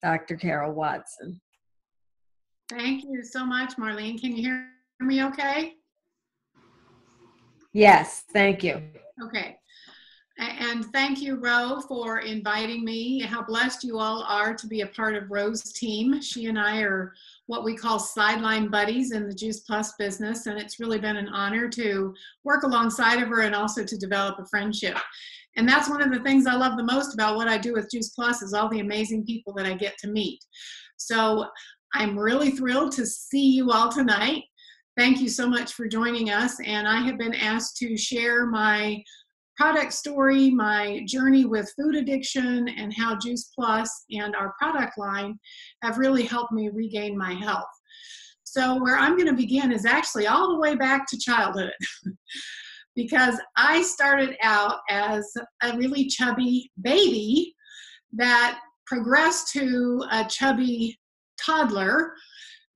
Dr. Carol Watson. Thank you so much, Marlene. Can you hear me okay? Yes, thank you. Okay. And thank you, Ro, for inviting me. How blessed you all are to be a part of Ro's team. She and I are what we call sideline buddies in the Juice Plus business, and it's really been an honor to work alongside of her and also to develop a friendship. And that's one of the things I love the most about what I do with Juice Plus is all the amazing people that I get to meet. So I'm really thrilled to see you all tonight. Thank you so much for joining us. And I have been asked to share my product story, my journey with food addiction, and how Juice Plus and our product line have really helped me regain my health. So where I'm going to begin is actually all the way back to childhood. Because I started out as a really chubby baby that progressed to a chubby toddler,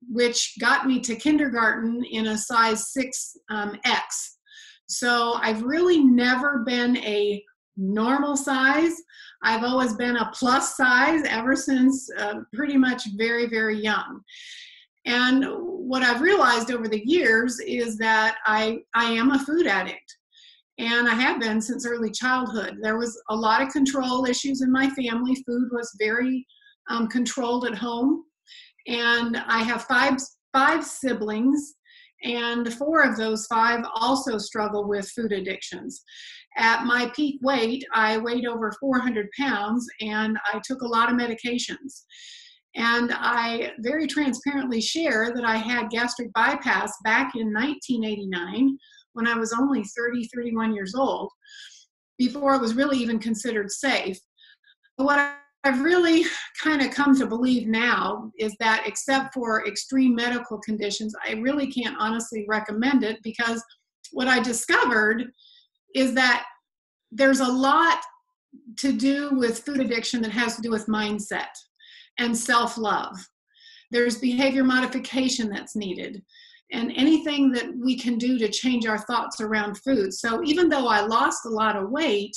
which got me to kindergarten in a size 6X. So I've really never been a normal size. I've always been a plus size ever since pretty much very, very young. And what I've realized over the years is that I am a food addict. And I have been since early childhood. There was a lot of control issues in my family. Food was very controlled at home. And I have five siblings, and 4 of those 5 also struggle with food addictions. At my peak weight, I weighed over 400 pounds, and I took a lot of medications. And I very transparently share that I had gastric bypass back in 1989 when I was only 30, 31 years old, before it was really even considered safe. What I've really kind of come to believe now is that except for extreme medical conditions, I really can't honestly recommend it, because what I discovered is that there's a lot to do with food addiction that has to do with mindset and self-love. There's behavior modification that's needed, and anything that we can do to change our thoughts around food. So even though I lost a lot of weight,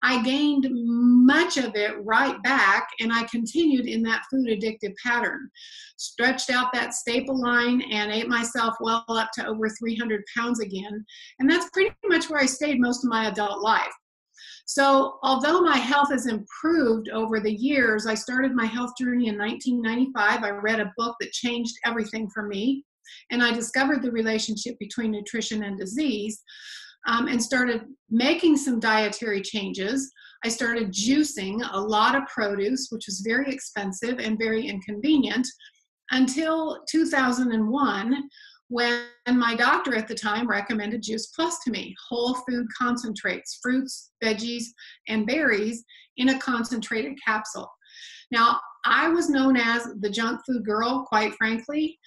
I gained much of it right back, and I continued in that food addictive pattern. Stretched out that staple line and ate myself well up to over 300 pounds again. And that's pretty much where I stayed most of my adult life. So although my health has improved over the years, I started my health journey in 1995. I read a book that changed everything for me, and I discovered the relationship between nutrition and disease. And started making some dietary changes. I started juicing a lot of produce, which was very expensive and very inconvenient, until 2001, when my doctor at the time recommended Juice Plus to me, whole food concentrates, fruits, veggies, and berries in a concentrated capsule. Now, I was known as the junk food girl, quite frankly.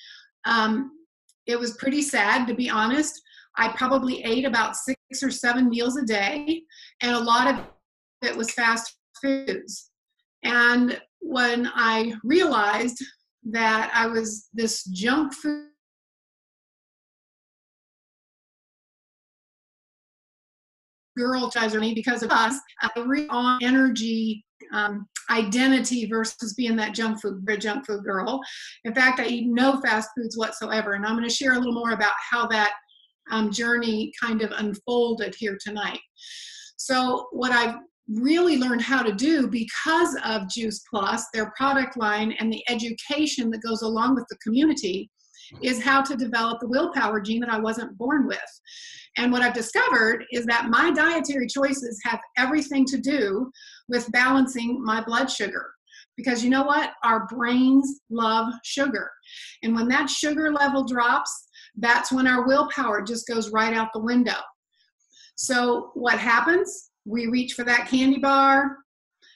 It was pretty sad, to be honest. I probably ate about 6 or 7 meals a day, and a lot of it was fast foods. And when I realized that I was this junk food girl because of us, I on energy identity versus being that junk food girl. In fact, I eat no fast foods whatsoever, and I'm going to share a little more about how that journey kind of unfolded here tonight. So what I've really learned how to do because of Juice Plus, their product line, and the education that goes along with the community, is how to develop the willpower gene that I wasn't born with. And what I've discovered is that my dietary choices have everything to do with balancing my blood sugar. Because you know what? Our brains love sugar. And when that sugar level drops, that's when our willpower just goes right out the window. So what happens? We reach for that candy bar,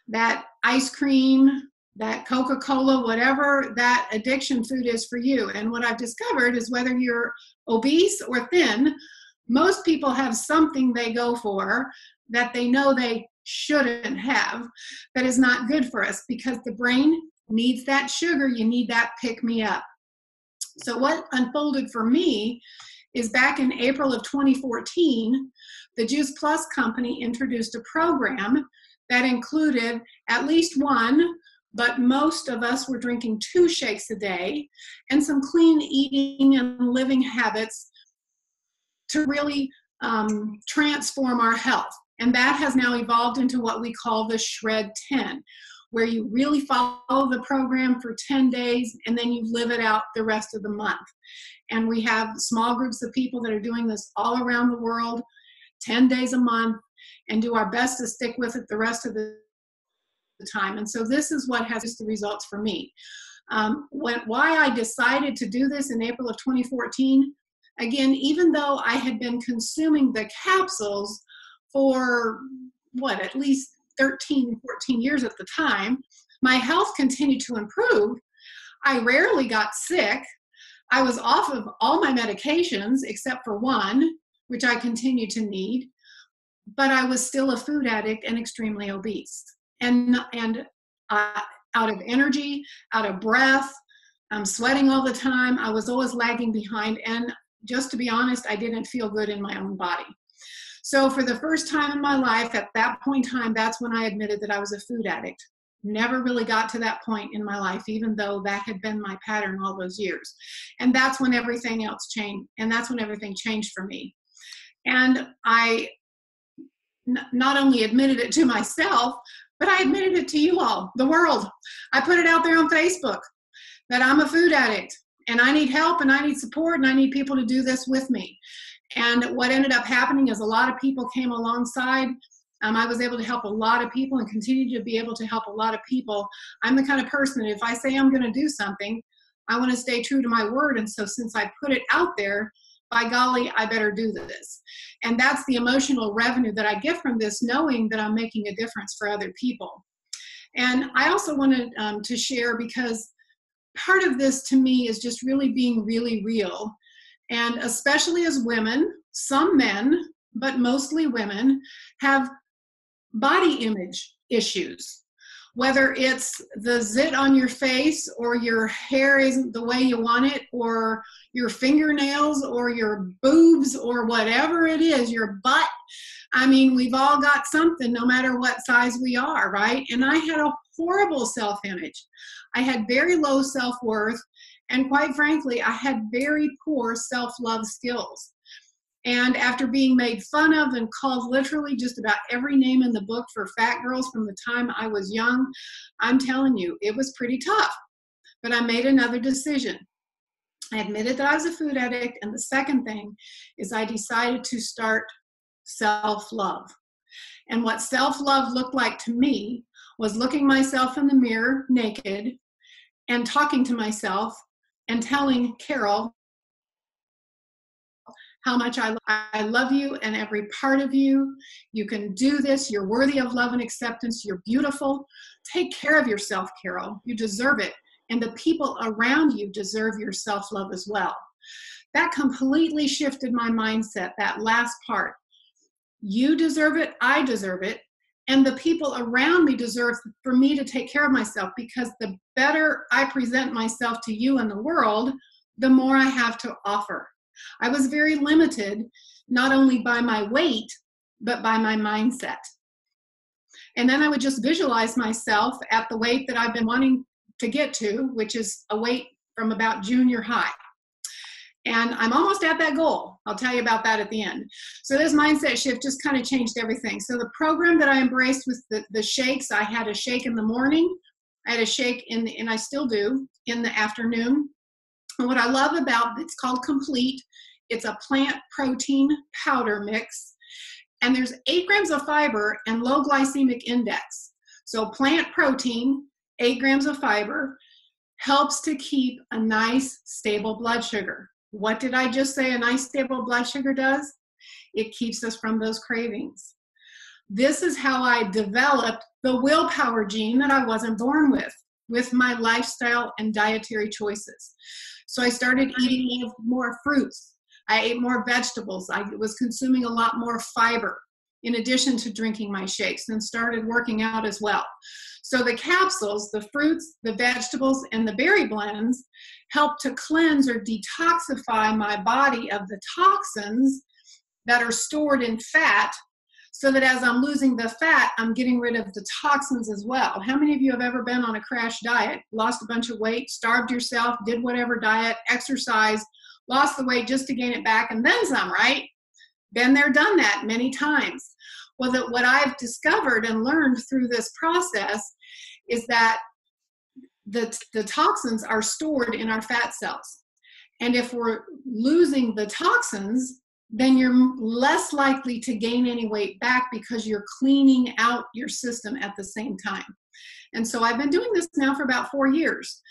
that ice cream, that Coca-Cola, whatever that addiction food is for you. And what I've discovered is whether you're obese or thin, most people have something they go for that they know they shouldn't have, that is not good for us, because the brain needs that sugar. You need that pick-me-up. So what unfolded for me is back in April of 2014, the Juice Plus company introduced a program that included at least one but most of us were drinking 2 shakes a day and some clean eating and living habits to really transform our health. And that has now evolved into what we call the Shred 10, where you really follow the program for 10 days and then you live it out the rest of the month. And we have small groups of people that are doing this all around the world, 10 days a month, and do our best to stick with it the rest of the time. And so this is what has the results for me. Why I decided to do this in April of 2014, again, even though I had been consuming the capsules for at least 13, 14 years at the time, my health continued to improve. I rarely got sick. I was off of all my medications except for one, which I continued to need, but I was still a food addict and extremely obese. And out of energy, out of breath, I'm sweating all the time. I was always lagging behind. And just to be honest, I didn't feel good in my own body. So for the first time in my life, at that point in time, that's when I admitted that I was a food addict. Never really got to that point in my life, even though that had been my pattern all those years. And that's when everything else changed. And that's when everything changed for me. And I not only admitted it to myself, but I admitted it to you all, the world. I put it out there on Facebook that I'm a food addict and I need help and I need support and I need people to do this with me. And what ended up happening is a lot of people came alongside. I was able to help a lot of people and continue to be able to help a lot of people. I'm the kind of person that if I say I'm going to do something, I want to stay true to my word. And so since I put it out there, by golly, I better do this. And that's the emotional revenue that I get from this, knowing that I'm making a difference for other people. And I also wanted to share, because part of this to me is just really being really real. And especially as women, some men, but mostly women, have body image issues. Whether it's the zit on your face or your hair isn't the way you want it, or your fingernails or your boobs or whatever it is, your butt. I mean, we've all got something no matter what size we are, right? And I had a horrible self-image. I had very low self-worth. And quite frankly, I had very poor self-love skills. And after being made fun of and called literally just about every name in the book for fat girls from the time I was young, I'm telling you, it was pretty tough. But I made another decision. I admitted that I was a food addict. And the second thing is I decided to start self-love. And what self-love looked like to me was looking myself in the mirror naked and talking to myself and telling Carol how much I love you and every part of you. You can do this. You're worthy of love and acceptance. You're beautiful. Take care of yourself, Carol. You deserve it. And the people around you deserve your self-love as well. That completely shifted my mindset, that last part. You deserve it. I deserve it. And the people around me deserve for me to take care of myself, because the better I present myself to you and the world, the more I have to offer. I was very limited, not only by my weight, but by my mindset. And then I would just visualize myself at the weight that I've been wanting to get to, which is a weight from about junior high. And I'm almost at that goal. I'll tell you about that at the end. So this mindset shift just kind of changed everything. So the program that I embraced was the shakes. I had a shake in the morning. I had a shake and I still do, in the afternoon. And what I love about it's called Complete. It's a plant protein powder mix. And there's 8 grams of fiber and low glycemic index. So plant protein, 8 grams of fiber, helps to keep a nice stable blood sugar. What did I just say a nice stable blood sugar does? It keeps us from those cravings. This is how I developed the willpower gene that I wasn't born with my lifestyle and dietary choices. So I started eating more fruits. I ate more vegetables. I was consuming a lot more fiber in addition to drinking my shakes, and started working out as well. So the capsules, the fruits, the vegetables, and the berry blends help to cleanse or detoxify my body of the toxins that are stored in fat, so that as I'm losing the fat, I'm getting rid of the toxins as well. How many of you have ever been on a crash diet, lost a bunch of weight, starved yourself, did whatever diet, exercise, lost the weight just to gain it back and then some, right? Been there, done that many times. Well, what I've discovered and learned through this process is that the toxins are stored in our fat cells. And if we're losing the toxins, then you're less likely to gain any weight back because you're cleaning out your system at the same time. And so I've been doing this now for about 4 years.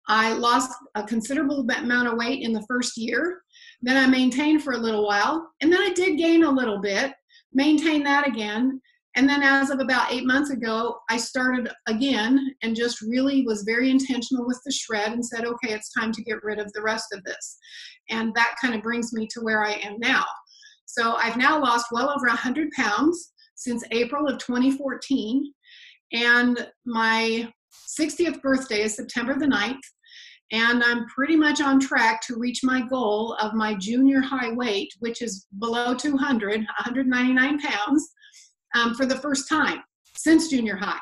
I lost a considerable amount of weight in the first year. Then I maintained for a little while. And then I did gain a little bit, maintained that again. And then as of about 8 months ago, I started again and just really was very intentional with the shred and said, okay, it's time to get rid of the rest of this. And that kind of brings me to where I am now. So I've now lost well over 100 pounds since April of 2014. And my 60th birthday is September the 9th. And I'm pretty much on track to reach my goal of my junior high weight, which is below 200, 199 pounds. For the first time since junior high.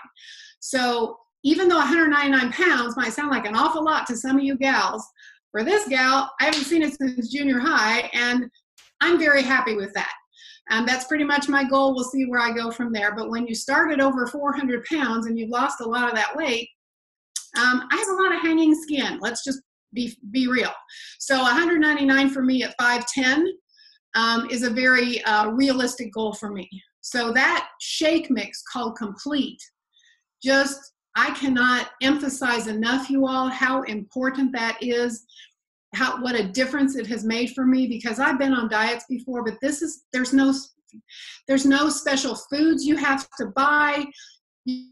So even though 199 pounds might sound like an awful lot to some of you gals, for this gal, I haven't seen it since junior high, and I'm very happy with that. That's pretty much my goal. We'll see where I go from there. But when you start at over 400 pounds and you've lost a lot of that weight, I have a lot of hanging skin. Let's just be real. So 199 for me at 5'10" is a very realistic goal for me. So that shake mix called Complete, I cannot emphasize enough, you all, how important that is, what a difference it has made for me, because I've been on diets before, but there's no special foods you have to buy. You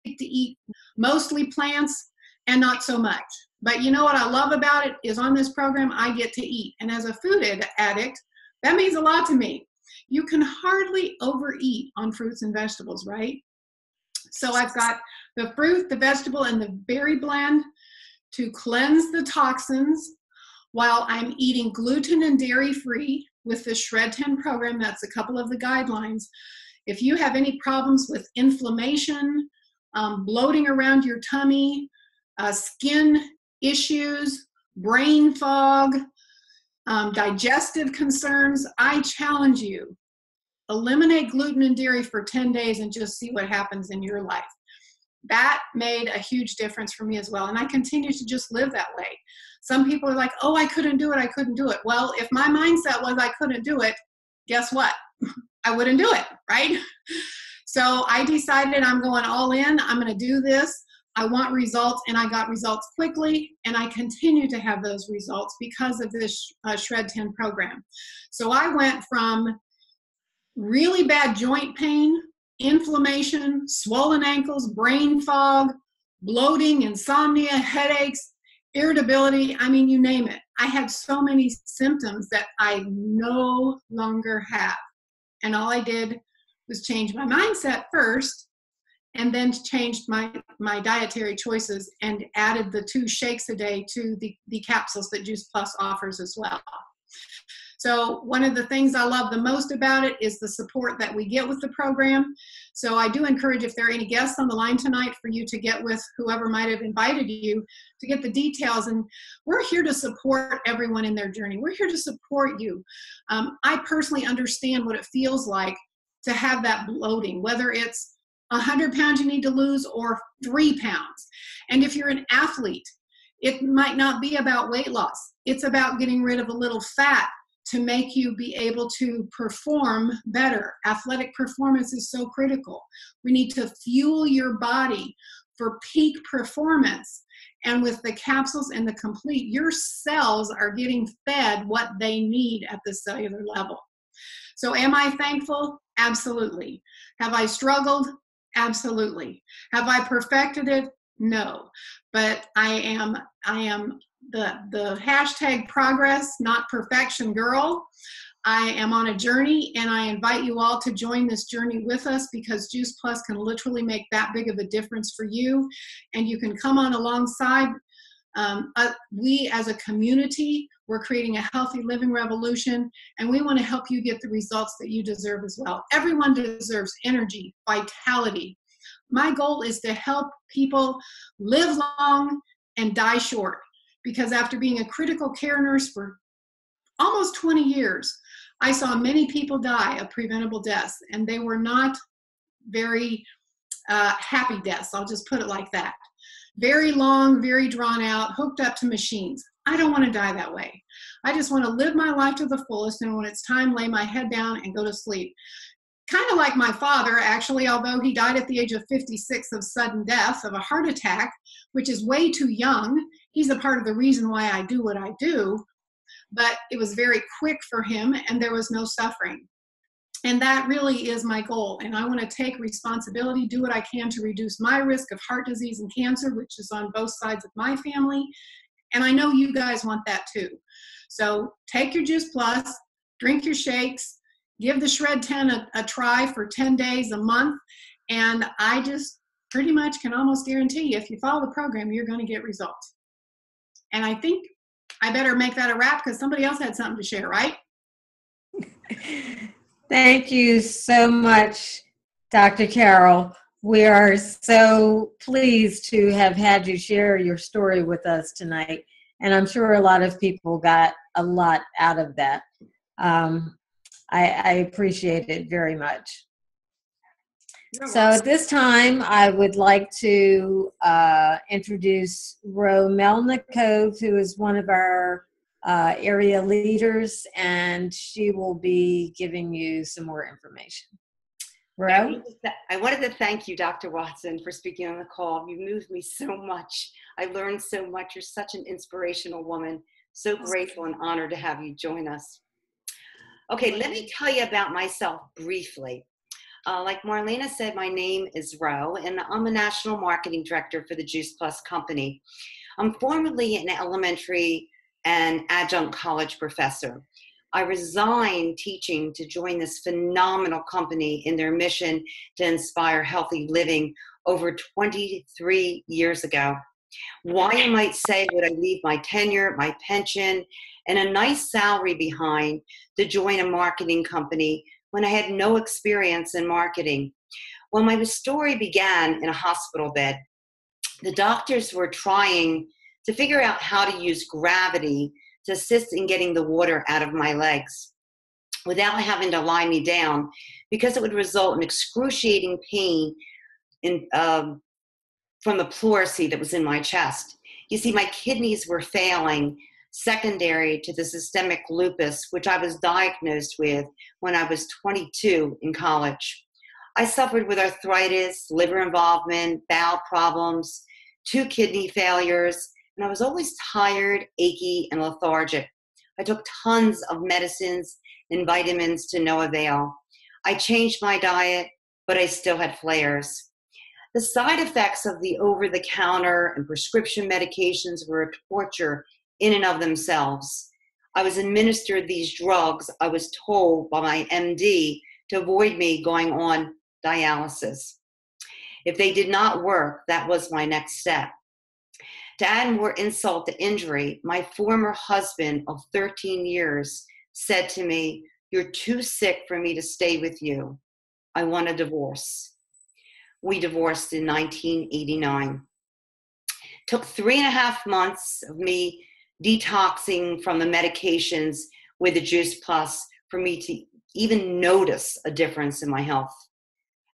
get to eat mostly plants and not so much. But you know what I love about it is on this program, I get to eat. And as a food addict, that means a lot to me. You can hardly overeat on fruits and vegetables, right? So I've got the fruit, the vegetable, and the berry blend to cleanse the toxins while I'm eating gluten and dairy free with the Shred 10 program. That's a couple of the guidelines. If you have any problems with inflammation, bloating around your tummy, skin issues, brain fog, digestive concerns, I challenge you. Eliminate gluten and dairy for 10 days and just see what happens in your life. That made a huge difference for me as well. And I continue to just live that way. Some people are like, oh, I couldn't do it. I couldn't do it. Well, if my mindset was I couldn't do it, guess what? I wouldn't do it, right? So I decided I'm going all in. I'm going to do this. I want results, and I got results quickly, and I continue to have those results because of this Shred 10 program. So I went from really bad joint pain, inflammation, swollen ankles, brain fog, bloating, insomnia, headaches, irritability, I mean, you name it. I had so many symptoms that I no longer have. And all I did was change my mindset first, and then changed my dietary choices and added the 2 shakes a day to the capsules that Juice Plus offers as well. So one of the things I love the most about it is the support that we get with the program. So I do encourage, if there are any guests on the line tonight, for you to get with whoever might have invited you to get the details. And we're here to support everyone in their journey. We're here to support you. I personally understand what it feels like to have that bloating, whether it's 100 pounds you need to lose or 3 pounds. And if you're an athlete, it might not be about weight loss. It's about getting rid of a little fat to make you be able to perform better. Athletic performance is so critical. We need to fuel your body for peak performance. And with the capsules and the Complete, your cells are getting fed what they need at the cellular level. So am I thankful? Absolutely. Have I struggled? Absolutely. Have I perfected it? No. But I am the hashtag progress, not perfection girl. I am on a journey, and I invite you all to join this journey with us, because Juice Plus can literally make that big of a difference for you. And you can come on alongside. We as a community We're creating a healthy living revolution, and we want to help you get the results that you deserve as well. Everyone deserves energy, vitality. My goal is to help people live long and die short, because after being a critical care nurse for almost 20 years, I saw many people die of preventable deaths, and they were not very happy deaths. I'll just put it like that. Very long, very drawn out, hooked up to machines. I don't want to die that way. I just want to live my life to the fullest, and when it's time, lay my head down and go to sleep. Kind of like my father, actually, although he died at the age of 56 of sudden death of a heart attack, which is way too young. He's a part of the reason why I do what I do, but it was very quick for him and there was no suffering. And that really is my goal. And I want to take responsibility, do what I can to reduce my risk of heart disease and cancer, which is on both sides of my family. And I know you guys want that too. So take your Juice Plus, drink your shakes, give the Shred 10 a try for 10 days, a month. And I just pretty much can almost guarantee you, if you follow the program, you're going to get results. And I think I better make that a wrap because somebody else had something to share, right? Thank you so much, Dr. Carol. We are so pleased to have had you share your story with us tonight. And I'm sure a lot of people got a lot out of that. I appreciate it very much. So at this time, I would like to introduce Ro Melnikov, who is one of our area leaders, and she will be giving you some more information. Ro? I wanted to thank you, Dr. Watson, for speaking on the call. You moved me so much. I learned so much. You're such an inspirational woman. So grateful and honored to have you join us. Okay, let me tell you about myself briefly. Like Marlena said, my name is Ro, and I'm a national marketing director for the Juice Plus company. I'm formerly an elementary and adjunct college professor. I resigned teaching to join this phenomenal company in their mission to inspire healthy living over 23 years ago. Why, you might say, would I leave my tenure, my pension, and a nice salary behind to join a marketing company when I had no experience in marketing? Well, my story began in a hospital bed. The doctors were trying to figure out how to use gravity to assist in getting the water out of my legs without having to lie me down, because it would result in excruciating pain from the pleurisy that was in my chest. You see, my kidneys were failing, secondary to the systemic lupus, which I was diagnosed with when I was 22 in college. I suffered with arthritis, liver involvement, bowel problems, 2 kidney failures, and I was always tired, achy, and lethargic. I took tons of medicines and vitamins to no avail. I changed my diet, but I still had flares. The side effects of the over-the-counter and prescription medications were a torture in and of themselves. I was administered these drugs, I was told by my MD, to avoid me going on dialysis. If they did not work, that was my next step. To add more insult to injury, my former husband of 13 years said to me, "You're too sick for me to stay with you. I want a divorce." We divorced in 1989. Took 3.5 months of me detoxing from the medications with the Juice Plus for me to even notice a difference in my health.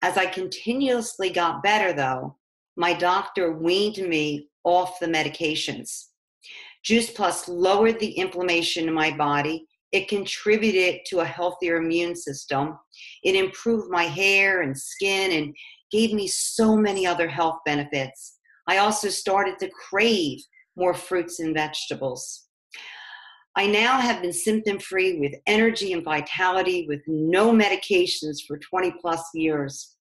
As I continuously got better, though, my doctor weaned me off the medications. Juice Plus lowered the inflammation in my body. It contributed to a healthier immune system. It improved my hair and skin and gave me so many other health benefits. I also started to crave more fruits and vegetables. I now have been symptom-free with energy and vitality with no medications for 20 plus years.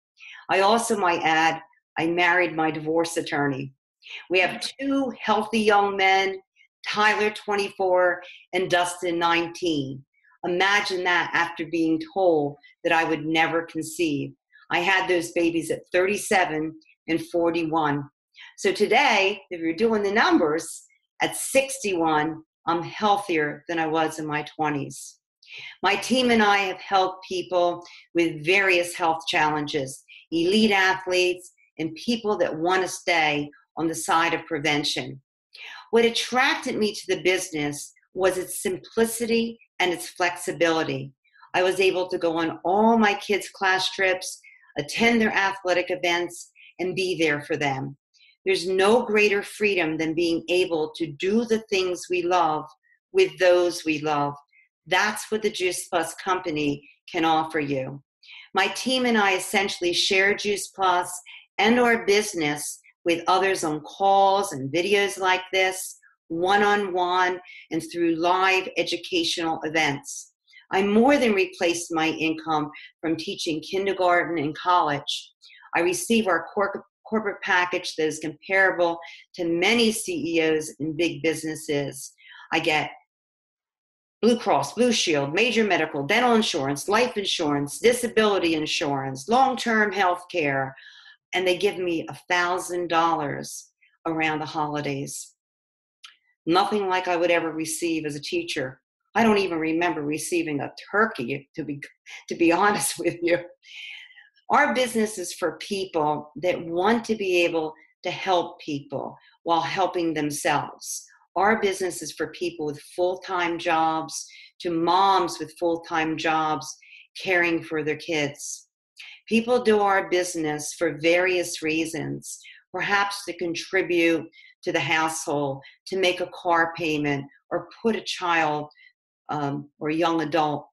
I also might add, I married my divorce attorney. We have 2 healthy young men, Tyler 24 and Dustin 19. Imagine that after being told that I would never conceive. I had those babies at 37 and 41. So today, if you're doing the numbers, at 61, I'm healthier than I was in my 20s. My team and I have helped people with various health challenges, elite athletes, and people that want to stay on the side of prevention. What attracted me to the business was its simplicity and its flexibility. I was able to go on all my kids' class trips, attend their athletic events, and be there for them. There's no greater freedom than being able to do the things we love with those we love. That's what the Juice Plus company can offer you. My team and I essentially share Juice Plus and our business with others on calls and videos like this, one-on-one, and through live educational events. I more than replaced my income from teaching kindergarten and college. I receive our corporate package that is comparable to many CEOs in big businesses. I get Blue Cross, Blue Shield, major medical, dental insurance, life insurance, disability insurance, long-term health care, and they give me $1,000 around the holidays. Nothing like I would ever receive as a teacher. I don't even remember receiving a turkey, to be honest with you. Our business is for people that want to be able to help people while helping themselves. Our business is for people with full-time jobs, to moms with full-time jobs caring for their kids. People do our business for various reasons, perhaps to contribute to the household, to make a car payment, or put a child or a young adult,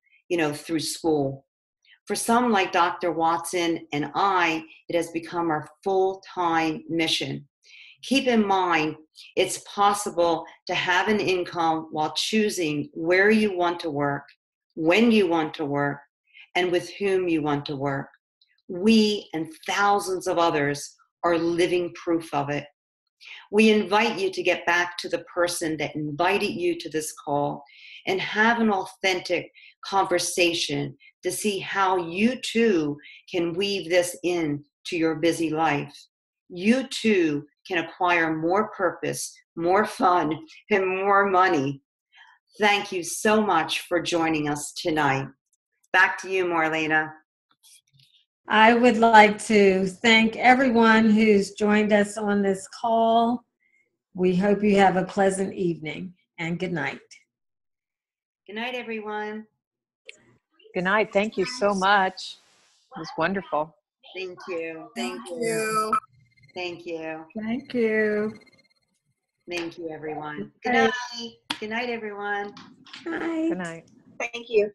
through school. For some, like Dr. Watson and I, it has become our full-time mission. Keep in mind, it's possible to have an income while choosing where you want to work, when you want to work, and with whom you want to work. We and thousands of others are living proof of it. We invite you to get back to the person that invited you to this call and have an authentic conversation to see how you too can weave this in to your busy life. You too can acquire more purpose, more fun, and more money. Thank you so much for joining us tonight. Back to you, Marlena. I would like to thank everyone who's joined us on this call. We hope you have a pleasant evening, and good night. Good night, everyone. Good night. Thank you so much. It was wonderful. Thank you. Thank you. Thank you. Thank you. Thank you, everyone. Good night. Good night, everyone. Night. Good night. Thank you.